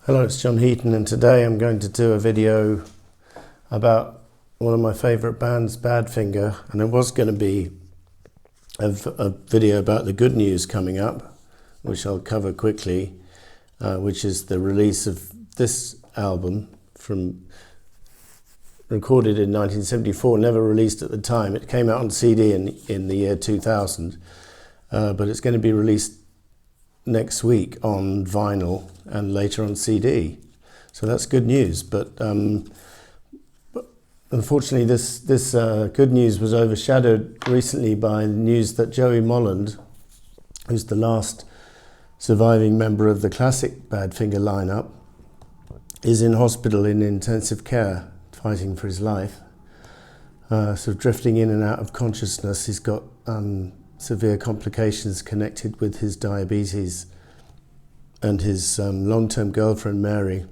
Hello, it's John Heaton, and today I'm going to do a video about one of my favourite bands, Badfinger, and it was going to be a video about the good news coming up, which I'll cover quickly, which is the release of this album recorded in 1974, never released at the time. It came out on CD in the year 2000, but it's going to be released next week on vinyl and later on CD, so that's good news. But unfortunately, this good news was overshadowed recently by the news that Joey Molland, who's the last surviving member of the classic Badfinger lineup, is in hospital in intensive care, fighting for his life, sort of drifting in and out of consciousness. He's got severe complications connected with his diabetes, and his long-term girlfriend Mary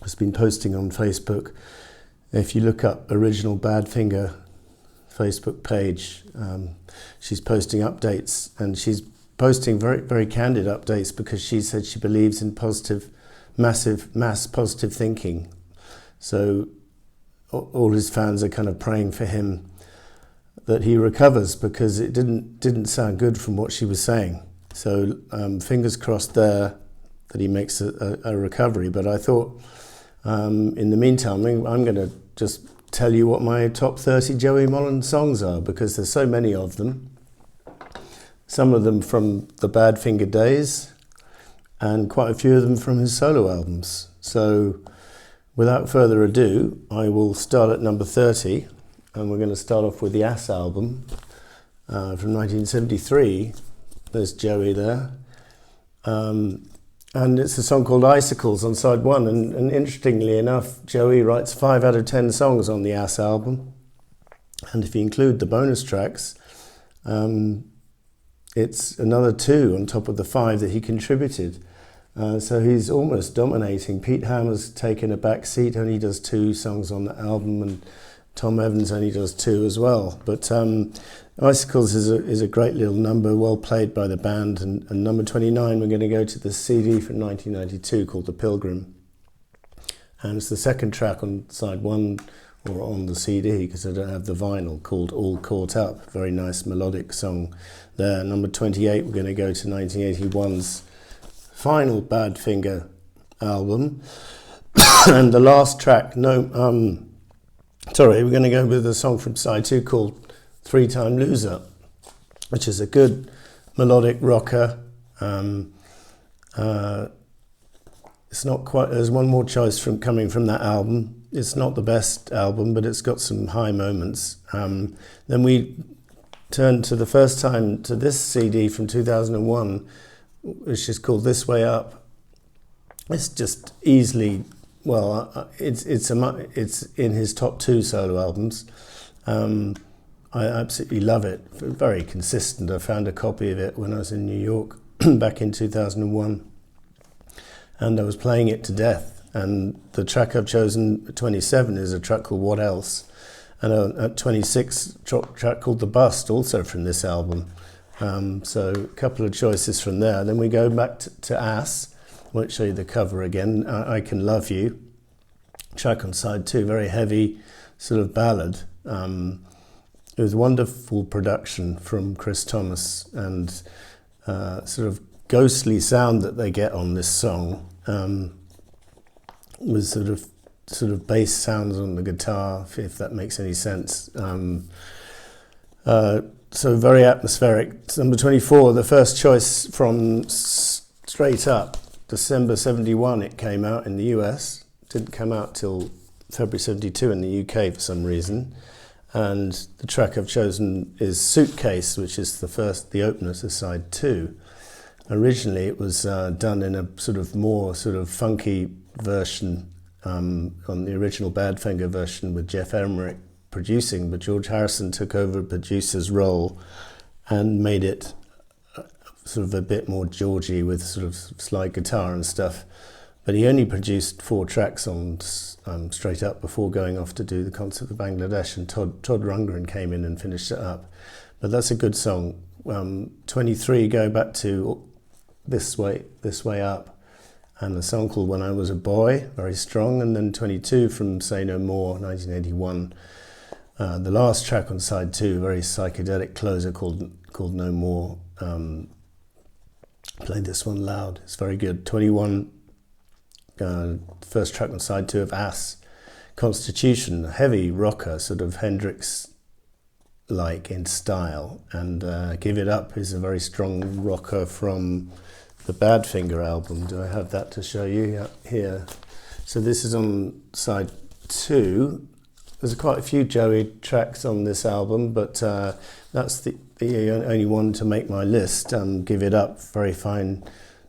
has been posting on Facebook. If you look up original Badfinger Facebook page, she's posting updates, and she's posting very, very candid updates because she said she believes in mass positive thinking. So all his fans are kind of praying for him that he recovers, because it didn't sound good from what she was saying. So fingers crossed there that he makes a recovery. But I thought in the meantime I'm going to just tell you what my top 30 Joey Molland songs are, because there's so many of them. Some of them from the Badfinger days, and quite a few of them from his solo albums. So without further ado, I will start at number 30. And we're going to start off with the Ass album from 1973. There's Joey there. And it's a song called Icicles on side one. And interestingly enough, Joey writes 5 out of 10 songs on the Ass album. And if you include the bonus tracks, it's another 2 on top of the 5 that he contributed. So he's almost dominating. Pete Hammer's taken a back seat, only does 2 songs on the album, and Tom Evans only does 2 as well. But Icicles is a great little number, well played by the band. And number 29, we're going to go to the CD from 1992 called The Pilgrim. And it's the second track on side 1, or on the CD, because I don't have the vinyl, called All Caught Up. Very nice melodic song there. Number 28, we're going to go to 1981's final Badfinger album. And the last track, we're going to go with a song from side 2 called 3-Time Loser, which is a good melodic rocker. It's not quite, there's one more choice coming from that album. It's not the best album, but it's got some high moments. Then we turn to the first time to this CD from 2001, which is called This Way Up. It's just easily, it's in his top 2 solo albums. I absolutely love it. Very consistent. I found a copy of it when I was in New York back in 2001, and I was playing it to death. And the track I've chosen at 27 is a track called What Else, and at 26 track called The Bust, also from this album. So a couple of choices from there. Then we go back to Ass. I won't show you the cover again. I Can Love You, track on side 2, very heavy sort of ballad. It was wonderful production from Chris Thomas, and sort of ghostly sound that they get on this song, with sort of bass sounds on the guitar, if that makes any sense. So very atmospheric. Number 24, the first choice from Straight Up, December 71 it came out in the US. Didn't come out till February 72 in the UK for some reason. And the track I've chosen is Suitcase, which is the opener to side 2. Originally it was done in a more funky version, on the original Badfinger version with Jeff Emmerich producing, but George Harrison took over the producer's role and made it a bit more Georgy, with slide guitar and stuff. But he only produced 4 tracks on Straight Up before going off to do the concert for Bangladesh, and Todd Rundgren came in and finished it up. But that's a good song. 23, going back to This Way Up. and a song called When I Was a Boy, very strong, and then 22 from Say No More, 1981. The last track on side 2, very psychedelic closer called No More. Played this one loud, it's very good. 21, first track on side 2 of Ass, Constitution, heavy rocker, sort of Hendrix-like in style, and Give It Up is a very strong rocker from the Badfinger album. Do I have that to show you? Yeah, here. So this is on side 2. There's quite a few Joey tracks on this album, but that's the only one to make my list. Give It Up, very fine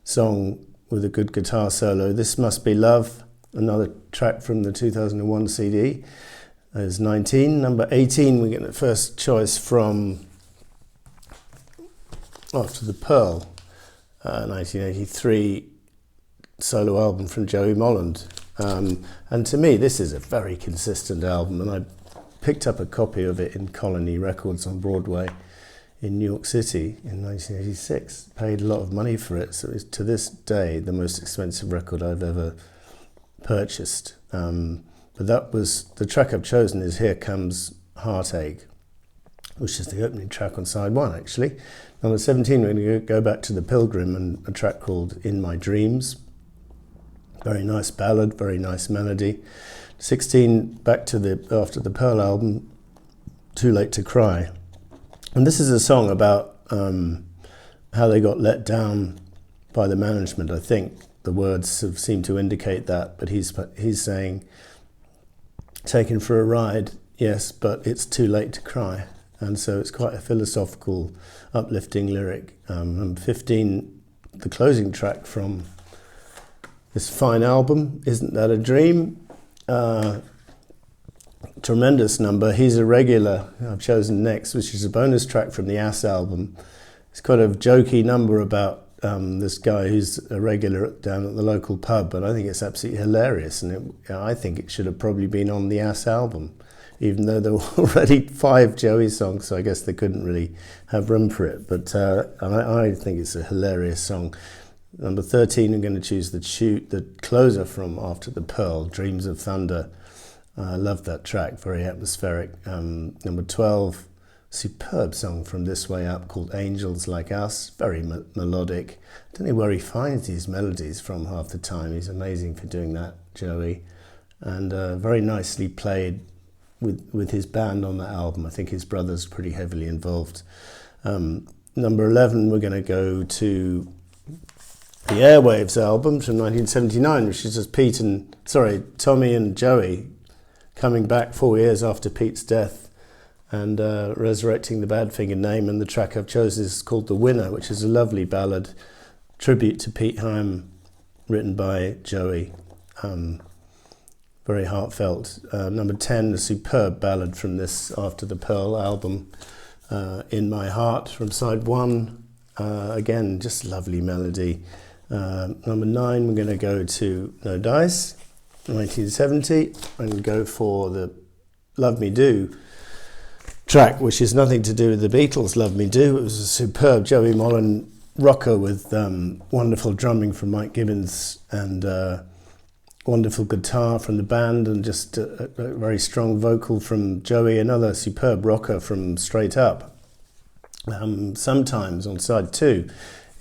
song with a good guitar solo. This Must Be Love, another track from the 2001 CD, is 19. Number 18, we get the first choice from After the Pearl, 1983 solo album from Joey Molland. And to me, this is a very consistent album, and I picked up a copy of it in Colony Records on Broadway in New York City in 1986. Paid a lot of money for it, so it's to this day the most expensive record I've ever purchased. But that was the track I've chosen is Here Comes Heartache, which is the opening track on side 1, actually. Number 17, we're going to go back to The Pilgrim and a track called In My Dreams. Very nice ballad, very nice melody. 16, back to the After the Pearl album, Too Late to Cry. And this is a song about how they got let down by the management, I think. The words seem to indicate that, but he's saying, taken for a ride, yes, but it's too late to cry. And so it's quite a philosophical, uplifting lyric. Number 15, the closing track from this fine album, Isn't That a Dream? Tremendous number. He's a Regular, I've chosen next, which is a bonus track from the Ass album. It's quite a jokey number about this guy who's a regular down at the local pub, but I think it's absolutely hilarious, and I think it should have probably been on the Ass album, even though there were already 5 Joey songs, so I guess they couldn't really have room for it. But I think it's a hilarious song. Number 13, I'm going to choose the closer from After the Pearl, Dreams of Thunder. I love that track, very atmospheric. Number 12, superb song from This Way Up called Angels Like Us, very melodic. I don't know where he finds these melodies from half the time. He's amazing for doing that, Joey. And very nicely played with his band on that album. I think his brother's pretty heavily involved. Number 11, we're going to go to the Airwaves album from 1979, which is just Tommy and Joey coming back 4 years after Pete's death and resurrecting the Badfinger name. And the track I've chosen is called The Winner, which is a lovely ballad, tribute to Pete Heim, written by Joey. Very heartfelt. Number 10, a superb ballad from this After the Pearl album, In My Heart from side 1. Again, just lovely melody. Number 9, we're going to go to No Dice, 1970, and go for the Love Me Do track, which is nothing to do with the Beatles' Love Me Do. It was a superb Joey Molland rocker with wonderful drumming from Mike Gibbons and wonderful guitar from the band, and just a very strong vocal from Joey, another superb rocker from Straight Up. Sometimes on side 2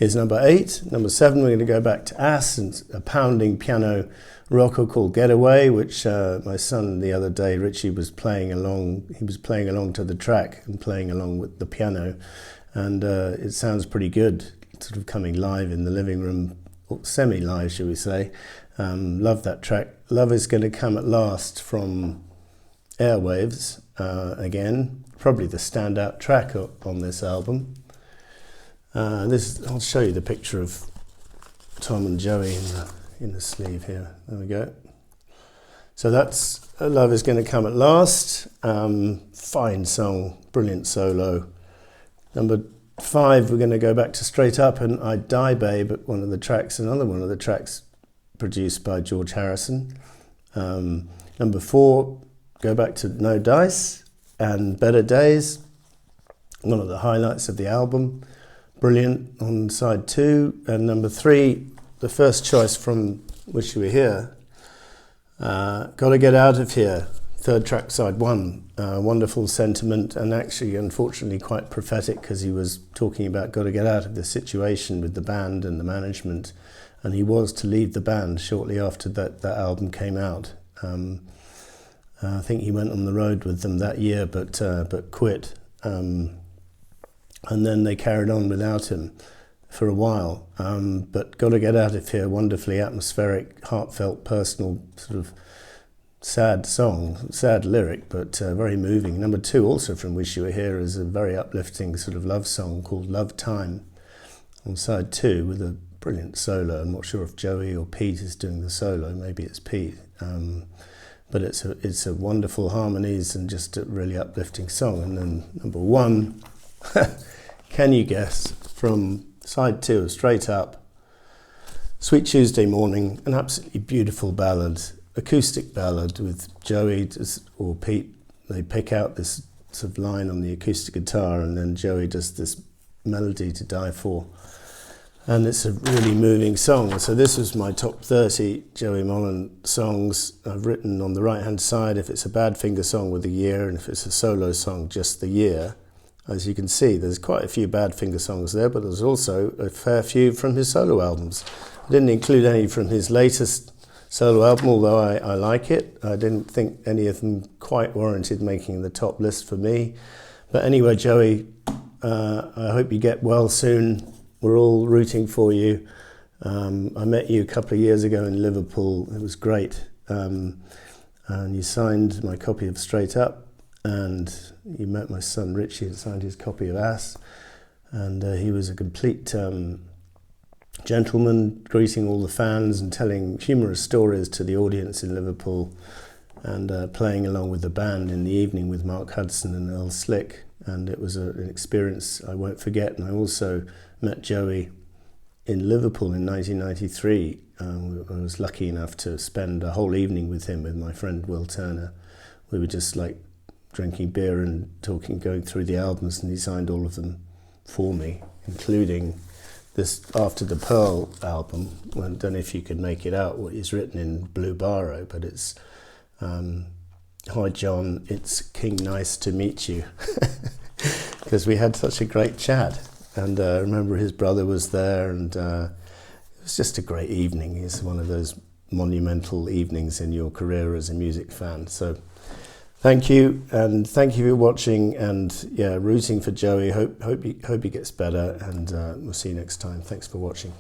is number 8. Number 7, we're going to go back to Ass and a pounding piano rocker called Getaway, which my son the other day, Richie, was playing along. He was playing along to the track and playing along with the piano, and it sounds pretty good, sort of coming live in the living room, or semi-live, shall we say. Love that track. Love Is Going to Come at Last from Airwaves, again, probably the standout track on this album. I'll show you the picture of Tom and Joey in the sleeve here. There we go. So that's Love Is Going to Come at Last. Fine song, brilliant solo. Number 5, we're going to go back to Straight Up and I Die Babe, another one of the tracks produced by George Harrison. Number 4, go back to No Dice and Better Days, one of the highlights of the album. Brilliant on side 2. And number 3, the first choice from Wish You Were Here, Gotta Get Out of Here, third track, side one. Wonderful sentiment, and actually, unfortunately, quite prophetic, because he was talking about got to get out of the situation with the band and the management, and he was to leave the band shortly after that album came out. I think he went on the road with them that year, but quit. And then they carried on without him for a while. But Gotta Get Out of Here, wonderfully atmospheric, heartfelt, personal, sort of sad song, sad lyric, but very moving. Number two, also from Wish You Were Here, is a very uplifting sort of love song called Love Time, on side two, with a brilliant solo. I'm not sure if Joey or Pete is doing the solo, maybe it's Pete. But it's a wonderful harmonies and just a really uplifting song. And then number one, can you guess, from side two, Straight Up, Sweet Tuesday Morning, an absolutely beautiful ballad, acoustic ballad with Joey or Pete. They pick out this sort of line on the acoustic guitar, and then Joey does this melody to die for. And it's a really moving song. So this was my top 30 Joey Molland songs. I've written on the right-hand side if it's a Badfinger song with the year, and if it's a solo song, just the year. As you can see, there's quite a few Badfinger songs there, but there's also a fair few from his solo albums. I didn't include any from his latest solo album, although I like it. I didn't think any of them quite warranted making the top list for me. But anyway, Joey, I hope you get well soon. We're all rooting for you. I met you a couple of years ago in Liverpool. It was great. And you signed my copy of Straight Up, and you met my son Richie and signed his copy of Ass. And he was a complete gentleman, greeting all the fans and telling humorous stories to the audience in Liverpool, and playing along with the band in the evening with Mark Hudson and Earl Slick. And it was an experience I won't forget. And I also met Joey in Liverpool in 1993. I was lucky enough to spend a whole evening with him, with my friend Will Turner. We were just like drinking beer and talking, going through the albums, and he signed all of them for me, including this After the Pearl album. I don't know if you could make it out what is written in Blue Baro, but it's Hi John, it's King Nice to meet you, because we had such a great chat. And I remember his brother was there, and it was just a great evening. It's one of those monumental evenings in your career as a music fan. So thank you, and thank you for watching, and yeah, rooting for Joey. Hope he gets better, and we'll see you next time. Thanks for watching.